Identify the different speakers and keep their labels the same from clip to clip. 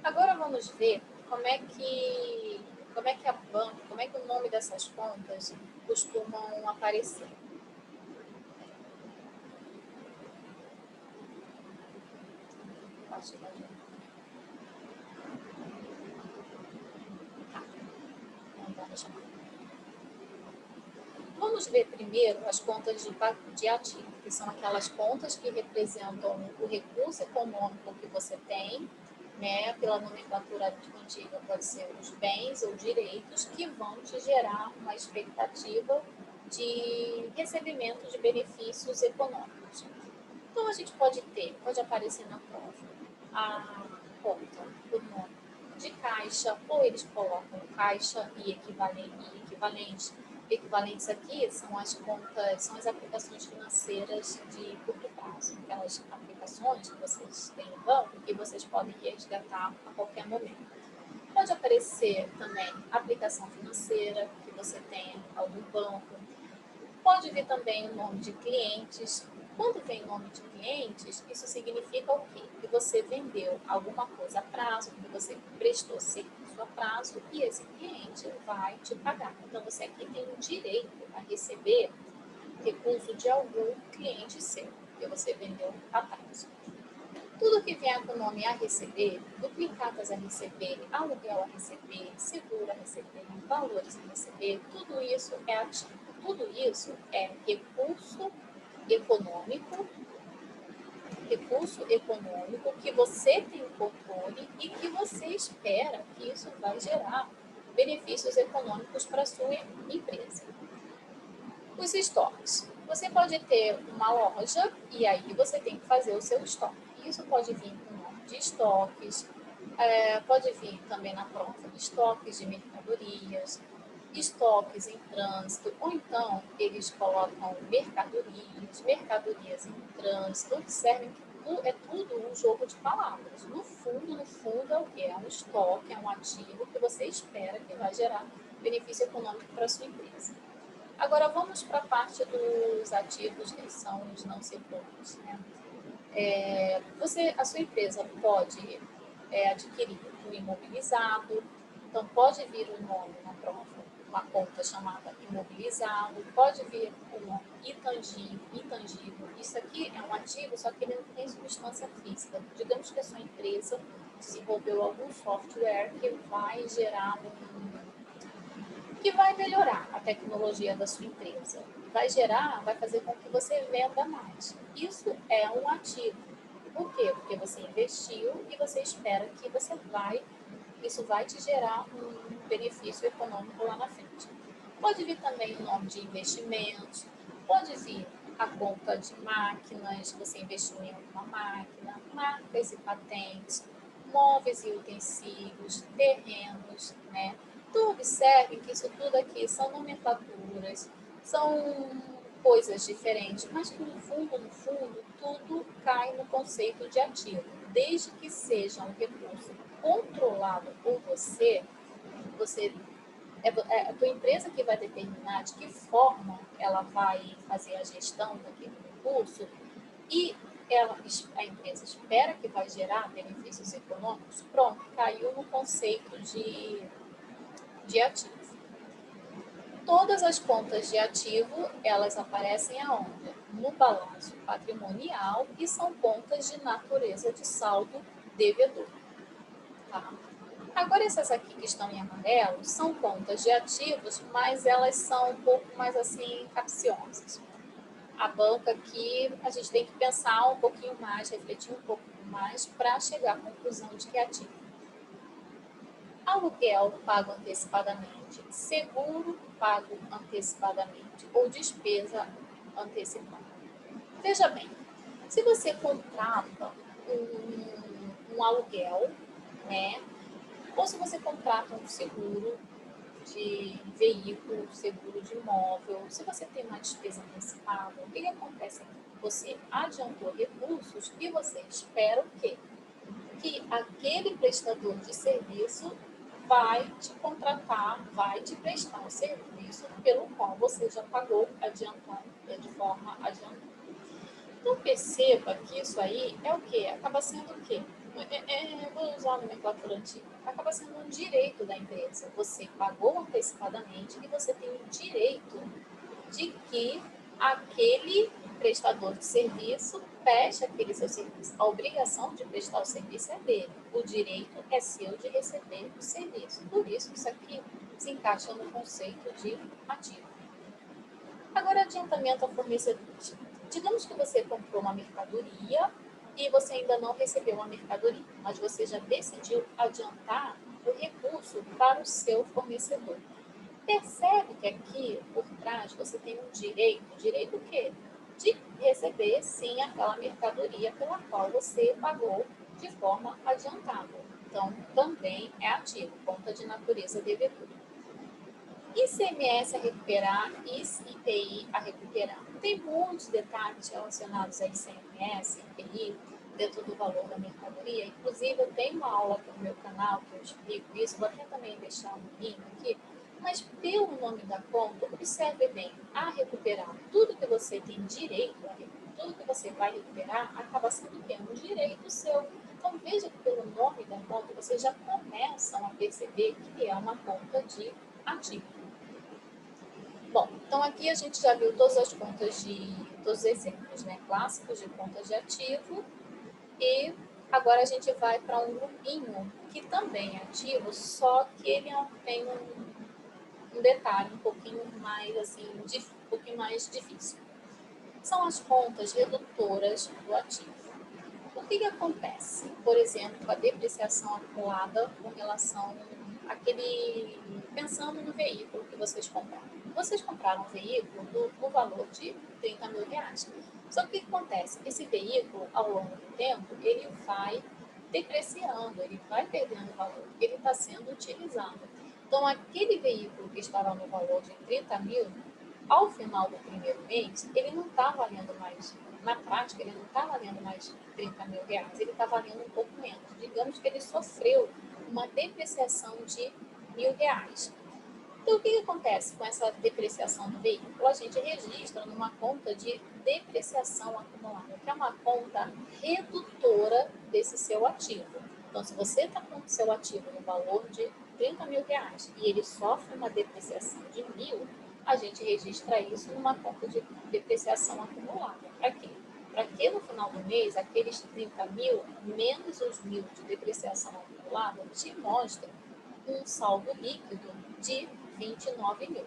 Speaker 1: Agora vamos ver como é que a banca, como é que o nome dessas contas costumam aparecer. Acho que não dá pra chamar. Vamos ver primeiro as contas de ativo, que são aquelas contas que representam o recurso econômico que você tem, né? Pela nomenclatura antiga, pode ser os bens ou direitos que vão te gerar uma expectativa de recebimento de benefícios econômicos. Então, a gente pode aparecer na prova a conta por nome de caixa, ou eles colocam caixa e equivalente. Equivalentes aqui são as contas, são as aplicações financeiras de curto prazo, aquelas aplicações que vocês têm no banco e vocês podem resgatar a qualquer momento. Pode aparecer também aplicação financeira que você tem em algum banco. Pode vir também o nome de clientes. Quando vem o nome de clientes, isso significa o quê? Que você vendeu alguma coisa a prazo, que você prestou serviço a prazo e esse cliente vai te pagar. Então, você aqui tem o direito a receber recurso de algum cliente seu, que você vendeu a prazo. Tudo que vier com o nome a receber, duplicatas a receber, aluguel a receber, seguro a receber, valores a receber, tudo isso é ativo. Tudo isso é econômico, recurso econômico que você tem controle e que você espera que isso vai gerar benefícios econômicos para a sua empresa. Os estoques. Você pode ter uma loja e aí você tem que fazer o seu estoque. Isso pode vir com o nome de estoques, pode vir também na prova de estoques de mercadorias, estoques em trânsito, ou então eles colocam mercadorias em trânsito. Observem que é tudo um jogo de palavras. No fundo é o que? É um estoque, é um ativo que você espera que vai gerar benefício econômico para a sua empresa. Agora vamos para a parte dos ativos que são os não setores, né? A sua empresa pode adquirir um imobilizado, então pode vir o nome na prova, uma conta chamada imobilizado, pode vir o nome intangível. Isso aqui é um ativo, só que ele não tem substância física. Digamos que a sua empresa desenvolveu algum software que vai melhorar a tecnologia da sua empresa. Vai fazer com que você venda mais. Isso é um ativo. Por quê? Porque você investiu e você espera que isso vai te gerar um benefício econômico lá na frente. Pode vir também o nome de investimentos, pode vir a conta de máquinas, você investiu em alguma máquina, marcas e patentes, móveis e utensílios, terrenos, né? Então, observe que isso tudo aqui são nomenclaturas, são coisas diferentes, mas que no fundo, tudo cai no conceito de ativo. Desde que seja um recurso controlado por você é a tua empresa que vai determinar de que forma ela vai fazer a gestão daquele recurso e a empresa espera que vai gerar benefícios econômicos, pronto, caiu no conceito de ativo. Todas as contas de ativo, elas aparecem aonde? No balanço patrimonial e são contas de natureza de saldo devedor. Tá? Agora, essas aqui que estão em amarelo são contas de ativos, mas elas são um pouco mais assim capciosas. A banca aqui, a gente tem que pensar um pouquinho mais, refletir um pouco mais para chegar à conclusão de que é ativo. Aluguel pago antecipadamente, seguro pago antecipadamente ou despesa antecipada. Veja bem, se você contrata um aluguel, né, ou se você contrata um seguro de veículo, seguro de imóvel, se você tem uma despesa antecipada, o que acontece aqui? Você adiantou recursos e você espera o quê? Que aquele prestador de serviço vai te contratar, vai te prestar um serviço pelo qual você já pagou adiantando, de forma adiantada. Então perceba que isso aí é o quê? Acaba sendo o quê? Vou usar aquela nomenclatura antiga. Acaba sendo um direito da empresa. Você pagou antecipadamente e você tem o direito de que aquele prestador de serviço preste aquele seu serviço. A obrigação de prestar o serviço é dele. O direito é seu de receber o serviço. Por isso, isso aqui se encaixa no conceito de ativo. Agora, adiantamento a fornecedores. Digamos que você comprou uma mercadoria e você ainda não recebeu uma mercadoria, mas você já decidiu adiantar o recurso para o seu fornecedor. Percebe que aqui por trás você tem um direito o quê? De receber sim aquela mercadoria pela qual você pagou de forma adiantada. Então, também é ativo, conta de natureza devedora. ICMS a recuperar, IPI a recuperar. Tem muitos detalhes relacionados a ICMS, IPI, dentro do valor da mercadoria. Inclusive, eu tenho uma aula aqui no meu canal que eu explico isso, vou até também deixar um link aqui. Mas, pelo nome da conta, observe bem, a recuperar. Tudo que você tem direito a recuperar, tudo que você vai recuperar, acaba sendo um direito seu. Então, veja que pelo nome da conta, vocês já começam a perceber que é uma conta de ativo. Bom, então aqui a gente já viu todas as contas todos os exemplos, né, clássicos de contas de ativo, e agora a gente vai para um grupinho que também é ativo, só que ele tem um detalhe um pouquinho mais assim, um pouquinho mais difícil. São as contas redutoras do ativo. O que acontece, por exemplo, com a depreciação acumulada com relação àquele, pensando no veículo que vocês compraram? Vocês compraram um veículo no valor de 30 mil reais. Só que o que acontece? Esse veículo, ao longo do tempo, ele vai depreciando, ele vai perdendo valor, ele está sendo utilizado. Então, aquele veículo que estava no valor de 30 mil, ao final do primeiro mês, ele não está valendo mais. Na prática, ele não está valendo mais 30 mil reais, ele está valendo um pouco menos. Digamos que ele sofreu uma depreciação de R$ 1.000. Então, o que acontece com essa depreciação do veículo? A gente registra numa conta de depreciação acumulada, que é uma conta redutora desse seu ativo. Então, se você está com o seu ativo no valor de 30 mil reais e ele sofre uma depreciação de 1.000, a gente registra isso numa conta de depreciação acumulada. Para quê? Para que no final do mês, aqueles 30 mil menos os 1.000 de depreciação acumulada te mostrem um saldo líquido de 29 mil.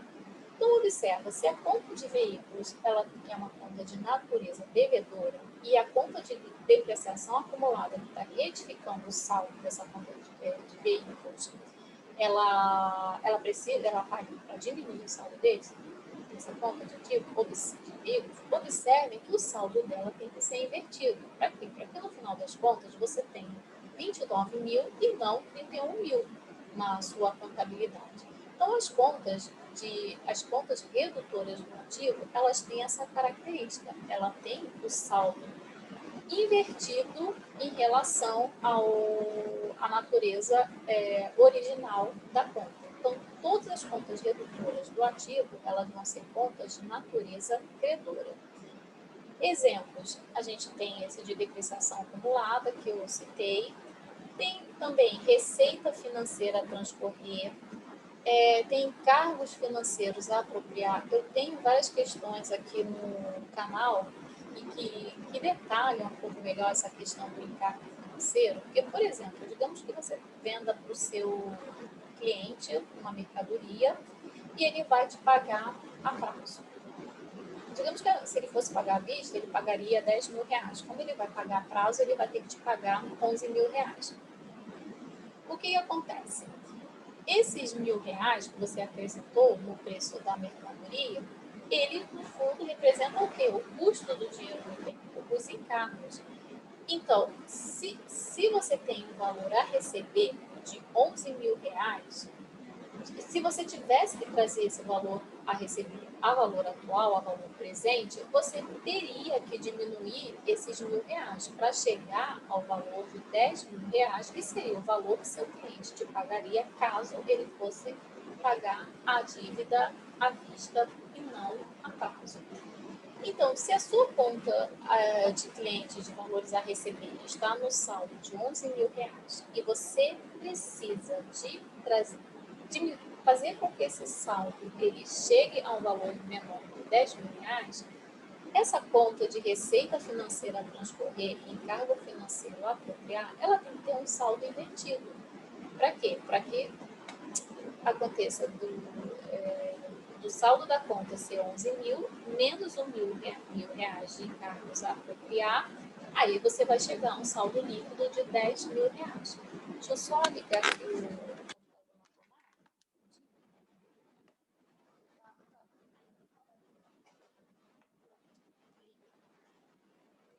Speaker 1: Então, observa, se a conta de veículos ela é uma conta de natureza devedora e a conta de depreciação acumulada que está retificando o saldo dessa conta de veículos, ela precisa, ela paga para diminuir o saldo deles, dessa conta de ativos, observem que o saldo dela tem que ser invertido. Para quê? Para que no final das contas você tenha 29 mil e não 31 mil na sua contabilidade. Então, as contas redutoras do ativo, elas têm essa característica. Ela tem o saldo invertido em relação à natureza original da conta. Então, todas as contas redutoras do ativo, elas vão ser contas de natureza credora. Exemplos, a gente tem esse de depreciação acumulada, que eu citei. Tem também receita financeira a transcorrer, tem encargos financeiros a apropriar. Eu tenho várias questões aqui no canal que detalham um pouco melhor essa questão do encargo financeiro. Porque, por exemplo, digamos que você venda para o seu cliente uma mercadoria e ele vai te pagar a prazo. Digamos que se ele fosse pagar à vista, ele pagaria 10 mil reais. Como ele vai pagar a prazo, ele vai ter que te pagar 11 mil reais. O que acontece? Esses R$ 1.000 que você acrescentou no preço da mercadoria, ele, no fundo, representa o quê? O custo do dinheiro do tempo, os encargos. Então, se você tem um valor a receber de 11 mil reais, se você tivesse que trazer esse valor a receber a valor atual, a valor presente, você teria que diminuir esses R$ 1.000 para chegar ao valor de 10 mil reais, que seria o valor que seu cliente te pagaria caso ele fosse pagar a dívida à vista e não a prazo. Então, se a sua conta de cliente de valores a receber está no saldo de 11 mil reais e você precisa de fazer com que esse saldo ele chegue a um valor menor de 10 mil reais, essa conta de receita financeira a transcorrer e encargo financeiro a apropriar, ela tem que ter um saldo invertido. Para quê? Para que aconteça do saldo da conta ser 11 mil, menos mil reais de encargos a apropriar, aí você vai chegar a um saldo líquido de 10 mil reais. Deixa eu só ligar aqui o.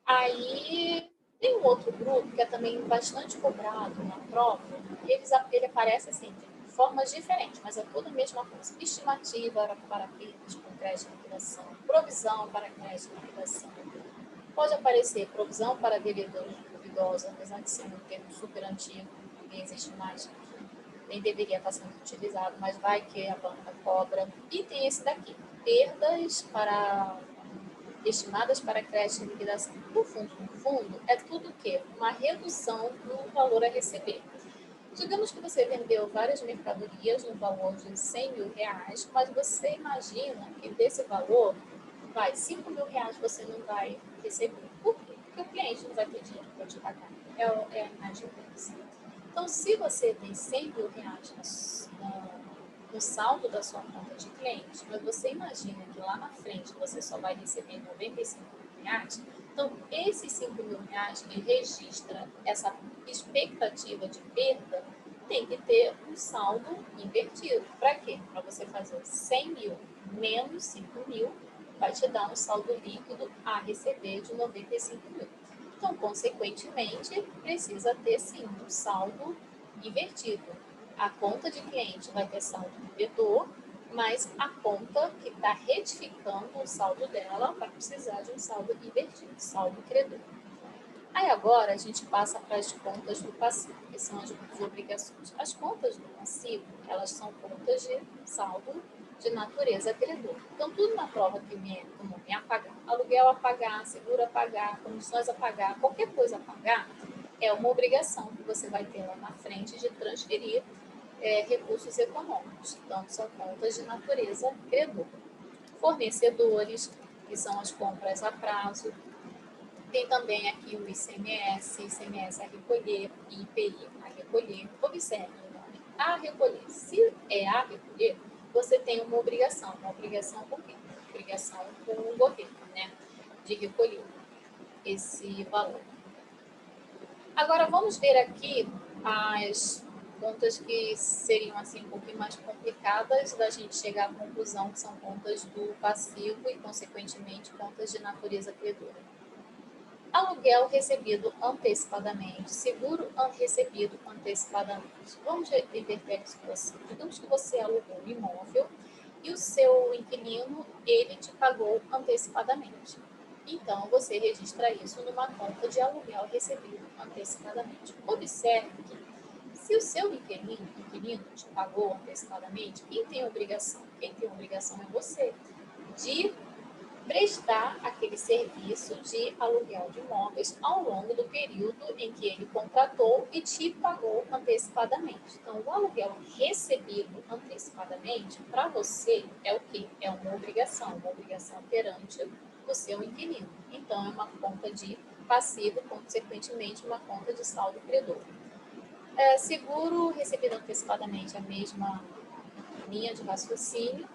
Speaker 1: Aí tem um outro grupo que é também bastante cobrado na prova, ele aparece assim, de formas diferentes, mas é tudo a mesma coisa. Estimativa para perdas com crédito de liquidação, provisão para crédito de liquidação. Pode aparecer provisão para devedores duvidosos, apesar de ser um termo super antigo, nem existe mais, nem deveria estar sendo utilizado, mas vai que a banca cobra. E tem esse daqui, perdas para estimadas para crédito e liquidação. No fundo, é tudo o quê? Uma redução do valor a receber. Digamos que você vendeu várias mercadorias no valor de 100 mil reais, mas você imagina que desse valor, 5 mil reais você não vai receber. Por quê? Porque o cliente não vai ter dinheiro para te pagar. É a inadimplência. Então, se você tem 100 mil reais no saldo da sua conta de cliente, mas você imagina que lá na frente você só vai receber 95 mil reais, então esses 5 mil reais que registra essa expectativa de perda tem que ter um saldo invertido. Para quê? Para você fazer 100 mil menos 5 mil, vai te dar um saldo líquido a receber de 95 mil. Então, consequentemente, precisa ter sim um saldo invertido. A conta de cliente vai ter saldo devedor, mas a conta que está retificando o saldo dela vai precisar de um saldo invertido, saldo credor. Aí agora a gente passa para as contas do passivo, que são as obrigações. As contas do passivo, elas são contas de saldo de natureza credor. Então, tudo na prova que vem do nome é a pagar. Aluguel a pagar, seguro a pagar, comissões a pagar, qualquer coisa a pagar, é uma obrigação que você vai ter lá na frente de transferir recursos econômicos. Então, são contas de natureza credor. Fornecedores, que são as compras a prazo. Tem também aqui o ICMS a recolher, IPI a recolher. Observe o nome, a recolher. Se é a recolher, você tem uma obrigação. Uma obrigação com quem? Uma obrigação com o governo, né? De recolher esse valor. Agora vamos ver aqui as contas que seriam assim um pouquinho mais complicadas da gente chegar à conclusão que são contas do passivo e, consequentemente, contas de natureza credora. Aluguel recebido antecipadamente, seguro recebido antecipadamente. Vamos inverter a situação. Digamos que você alugou um imóvel e o seu inquilino, ele te pagou antecipadamente. Então, você registra isso numa conta de aluguel recebido antecipadamente. Observe que, se o seu inquilino te pagou antecipadamente, quem tem obrigação? Quem tem obrigação é você, de prestar aquele serviço de aluguel de imóveis ao longo do período em que ele contratou e te pagou antecipadamente. Então, o aluguel recebido antecipadamente, para você, é o quê? É uma obrigação perante o seu inquilino. Então, é uma conta de passivo, consequentemente, uma conta de saldo credor. Seguro recebido antecipadamente, a mesma linha de raciocínio.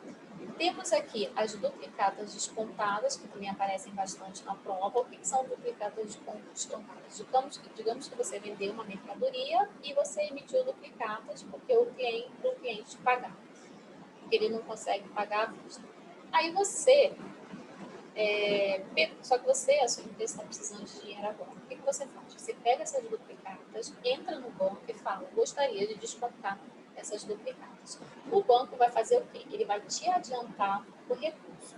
Speaker 1: Temos aqui as duplicatas descontadas, que também aparecem bastante na prova. O que são duplicatas descontadas? Digamos que você vendeu uma mercadoria e você emitiu duplicatas porque o cliente pagar, porque ele não consegue pagar à vista. Aí você, só que você, a sua empresa está precisando de dinheiro agora. O que você faz? Você pega essas duplicatas, entra no banco e fala, gostaria de descontar essas duplicatas. O banco vai fazer o quê? Ele vai te adiantar o recurso.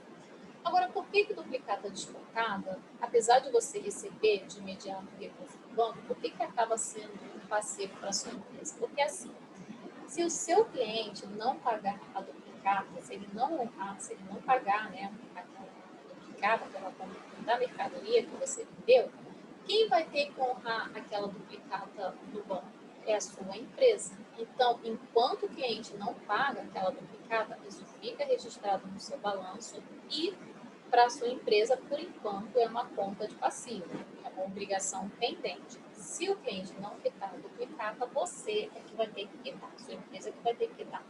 Speaker 1: Agora, por que duplicata descontada, apesar de você receber de imediato o recurso do banco, por que acaba sendo um passivo para a sua empresa? Porque assim, se o seu cliente não pagar a duplicata, se ele não honrar, se ele não pagar, né, a duplicada pela compra da mercadoria que você vendeu, quem vai ter que honrar aquela duplicata no banco? É a sua empresa. Então, enquanto o cliente não paga aquela duplicata, isso fica registrado no seu balanço e para a sua empresa, por enquanto, é uma conta de passivo, é uma obrigação pendente. Se o cliente não quitar a duplicata, você é que vai ter que quitar, a sua empresa é que vai ter que quitar.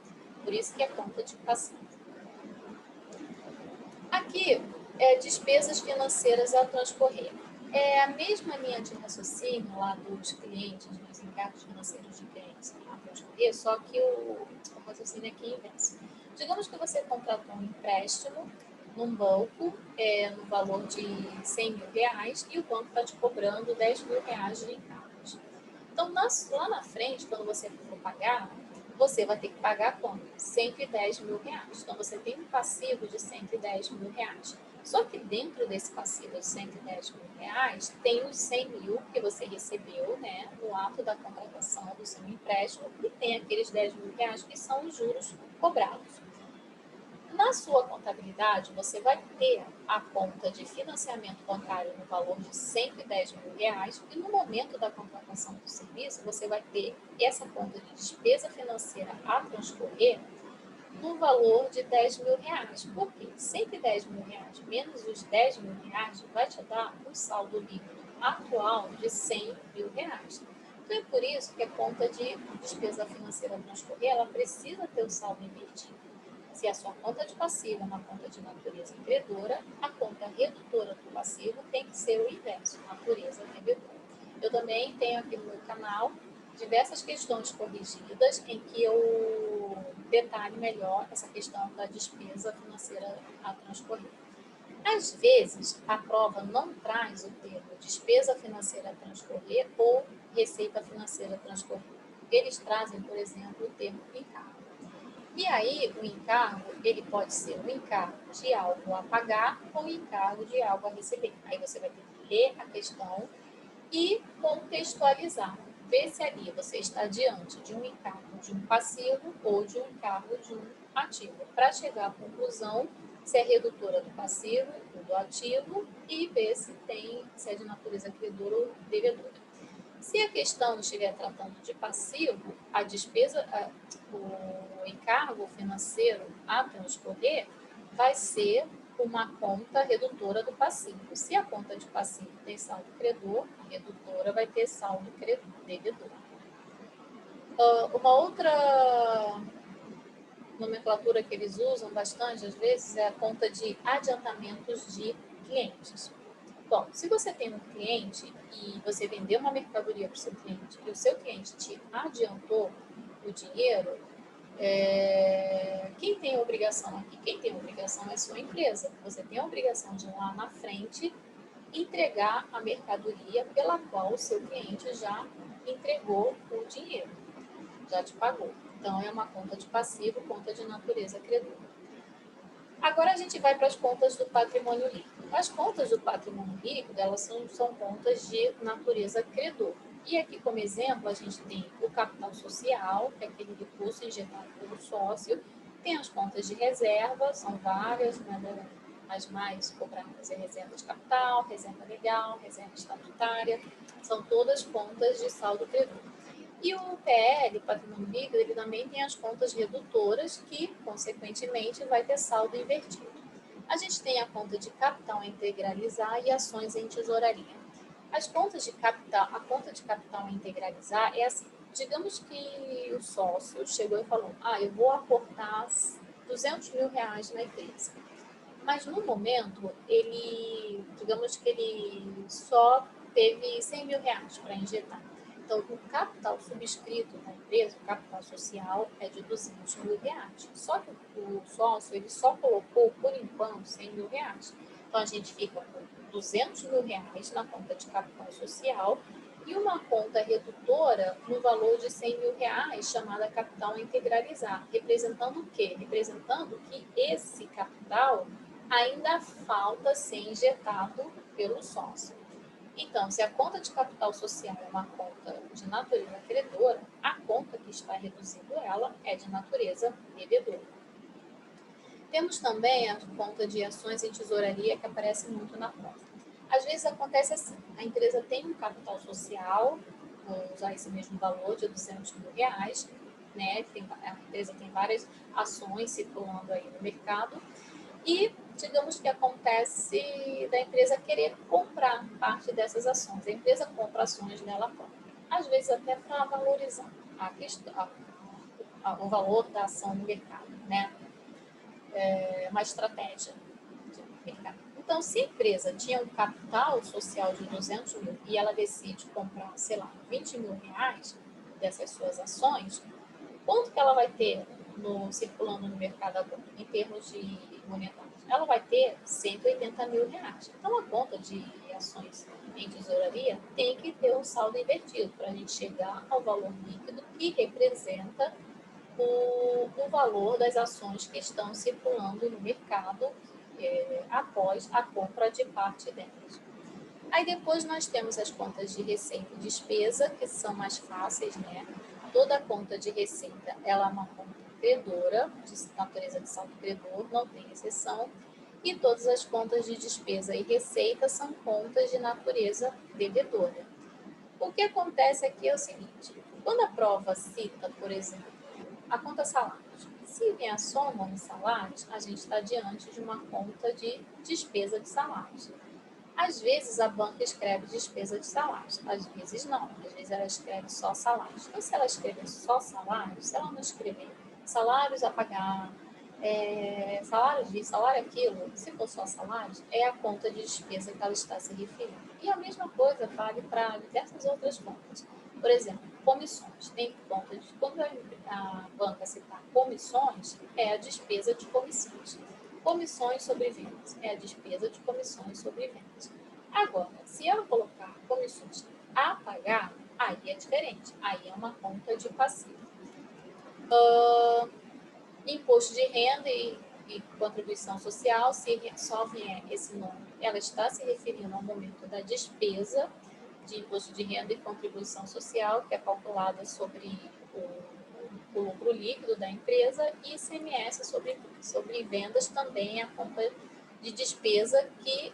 Speaker 1: Por isso que é conta de passivo. Aqui, despesas financeiras a transcorrer. É a mesma linha de raciocínio lá dos clientes, dos encargos financeiros de clientes a transcorrer, só que o raciocínio aqui é inverso. Digamos que você contratou um empréstimo num banco no valor de R$ 100.000 e o banco está te cobrando R$ 10.000 de encargos. Então, lá na frente, quando você for pagar, você vai ter que pagar quanto? R$ 110.000. Então, você tem um passivo de R$ 110.000. Só que dentro desse passivo de R$ 110.000, tem os 100 mil que você recebeu, né, no ato da contratação do seu empréstimo, e tem aqueles R$ 10.000 que são os juros cobrados. Na sua contabilidade, você vai ter a conta de financiamento bancário no valor de R$ 110.000 e no momento da contratação do serviço, você vai ter essa conta de despesa financeira a transcorrer no valor de R$ 10.000. Por quê? R$ 110.000 menos os R$ 10.000 vai te dar um saldo líquido atual de R$ 100.000. Então, é por isso que a conta de despesa financeira a transcorrer, ela precisa ter o saldo invertido. Se a sua conta de passivo é uma conta de natureza credora, a conta redutora do passivo tem que ser o inverso, natureza devedora. Eu também tenho aqui no meu canal diversas questões corrigidas em que eu detalho melhor essa questão da despesa financeira a transcorrer. Às vezes, a prova não traz o termo despesa financeira a transcorrer ou receita financeira a transcorrer. Eles trazem, por exemplo, o termo encargo. E aí, o encargo, ele pode ser um encargo de algo a pagar ou um encargo de algo a receber. Aí você vai ter que ler a questão e contextualizar. Ver se ali você está diante de um encargo de um passivo ou de um encargo de um ativo, para chegar à conclusão se é redutora do passivo ou do ativo e ver se é de natureza credora ou devedora. Se a questão estiver tratando de passivo, a despesa, o encargo financeiro a transcorrer vai ser uma conta redutora do passivo. Se a conta de passivo tem saldo credor, a redutora vai ter saldo devedor. Uma outra nomenclatura que eles usam bastante, às vezes, é a conta de adiantamentos de clientes. Bom, se você tem um cliente e você vendeu uma mercadoria para o seu cliente e o seu cliente te adiantou o dinheiro, quem tem a obrigação aqui? Quem tem a obrigação é a sua empresa. Você tem a obrigação de ir lá na frente entregar a mercadoria pela qual o seu cliente já entregou o dinheiro, já te pagou. Então, é uma conta de passivo, conta de natureza credora. Agora a gente vai para as contas do patrimônio líquido. As contas do patrimônio líquido, elas são contas de natureza credor. E aqui, como exemplo, a gente tem o capital social, que é aquele recurso injetado pelo sócio. Tem as contas de reserva, são várias, né, as mais cobradas é reserva de capital, reserva legal, reserva estatutária. São todas contas de saldo credor. E o PL, patrimônio líquido, ele também tem as contas redutoras, que, consequentemente, vai ter saldo invertido. A gente tem a conta de capital a integralizar e ações em tesouraria. As contas de capital, a conta de capital a integralizar é assim, digamos que o sócio chegou e falou, eu vou aportar R$ 200.000 na empresa. Mas no momento, digamos que ele só teve R$ 100.000 para injetar. Então, o capital subscrito da empresa, o capital social, é de R$ 200.000. Só que o sócio, ele só colocou, por enquanto, R$ 100.000. Então, a gente fica com R$ 200.000 na conta de capital social e uma conta redutora no valor de R$ 100.000, chamada capital a integralizar, representando o quê? Representando que esse capital ainda falta ser injetado pelo sócio. Então, se a conta de capital social é uma conta de natureza credora, a conta que está reduzindo ela é de natureza devedora. Temos também a conta de ações em tesouraria, que aparece muito na prova. Às vezes acontece assim, a empresa tem um capital social, vou usar esse mesmo valor de R$ 200.000, né? A empresa tem várias ações circulando aí no mercado, e digamos que acontece da empresa querer comprar parte dessas ações. A empresa compra ações dela própria, às vezes até para valorizar o valor da ação no mercado, né? É uma estratégia de mercado. Então, se a empresa tinha um capital social de 200 mil e ela decide comprar, sei lá, R$ 20.000 dessas suas ações, quanto que ela vai ter circulando no mercado agora, em termos de monetários? Ela vai ter R$ 180.000. Então, a conta de ações em tesouraria tem que ter um saldo invertido para a gente chegar ao valor líquido que representa o valor das ações que estão circulando no mercado após a compra de parte delas. Aí depois nós temos as contas de receita e despesa, que são mais fáceis, né? Toda conta de receita, ela é uma conta credora, de natureza de saldo credor, não tem exceção. E todas as contas de despesa e receita são contas de natureza devedora. O que acontece aqui é o seguinte, quando a prova cita, por exemplo, a conta salários, se vem a soma em salários, a gente está diante de uma conta de despesa de salários. Às vezes a banca escreve despesa de salários, às vezes não, às vezes ela escreve só salários. Então, se ela escrever só salários, se ela não escrever salários a pagar, salários disso, salário aquilo, se for só salários, é a conta de despesa que ela está se referindo. E a mesma coisa vale para diversas outras contas. Por exemplo, comissões. Tem conta de, quando a banca citar comissões, é a despesa de comissões. Comissões sobre vendas é a despesa de comissões sobre vendas. Agora, se ela colocar comissões a pagar, aí é diferente. Aí é uma conta de passivo. Imposto de renda e contribuição social, se só vier esse nome, ela está se referindo ao momento da despesa de imposto de renda e contribuição social, que é calculada sobre o lucro líquido da empresa, e ICMS sobre vendas também é a conta de despesa que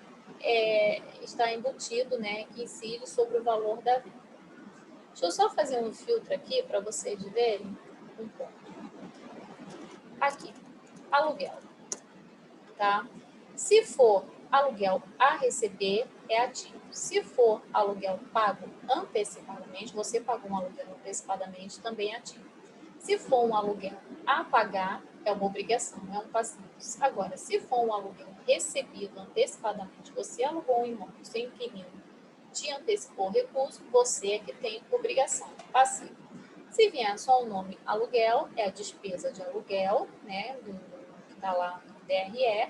Speaker 1: está embutido, né, que incide sobre o valor da venda. Deixa eu só fazer um filtro aqui para vocês verem um ponto. Aqui, aluguel, tá? Se for aluguel a receber, é ativo. Se for aluguel pago antecipadamente, você pagou um aluguel antecipadamente, também é ativo. Se for um aluguel a pagar, é uma obrigação, é um passivo. Agora, se for um aluguel recebido antecipadamente, você alugou um imóvel, seu inquilino te antecipou o recurso, você é que tem obrigação, passivo. Se vier só o nome aluguel, é a despesa de aluguel, né, que está lá no DRE,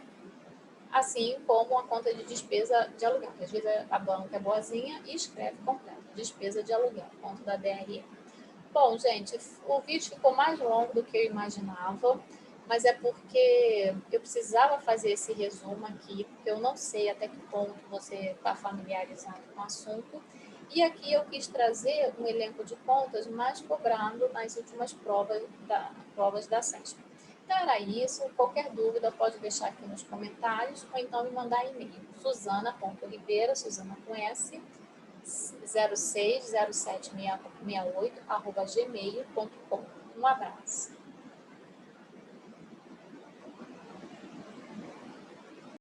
Speaker 1: assim como a conta de despesa de aluguel. Às vezes a banca é boazinha e escreve completo, despesa de aluguel, conta da DRE. Bom, gente, o vídeo ficou mais longo do que eu imaginava, mas é porque eu precisava fazer esse resumo aqui, porque eu não sei até que ponto você está familiarizado com o assunto. E aqui eu quis trazer um elenco de contas mais cobrado nas últimas provas da CESP. Então era isso. Qualquer dúvida pode deixar aqui nos comentários ou então me mandar e-mail. Suzana.oliveira, Suzana com S, 060768 @gmail.com. Um abraço.